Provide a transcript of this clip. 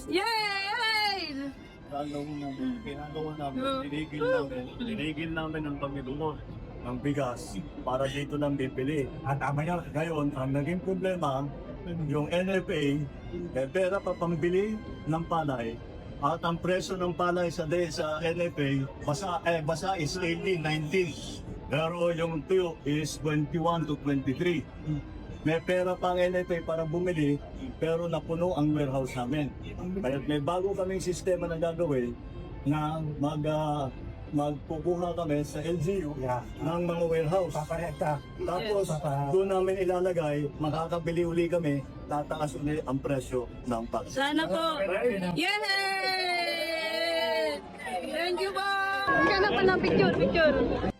Yay! Ginagawa namin, tinigil namin ang pagbibuno ng bigas para dito lang bibili. At tama yan. Ngayon, ang naging problema, yung NFA, may pera pa pambili ng palay. At ang presyo ng palay sa NFA, basa is 18, 19. Pero yung tuyo is 21 to 23. May pera pang NFA para bumili, pero napuno ang warehouse namin. Kaya may bago kaming sistema na gagawin na magpupuha kami sa LGU ng mga warehouse. Tapos doon namin ilalagay, makakabili uli kami, tataas uli ang presyo ng pag. Sana po. Yay! Thank you po. Magkano pa ng picture?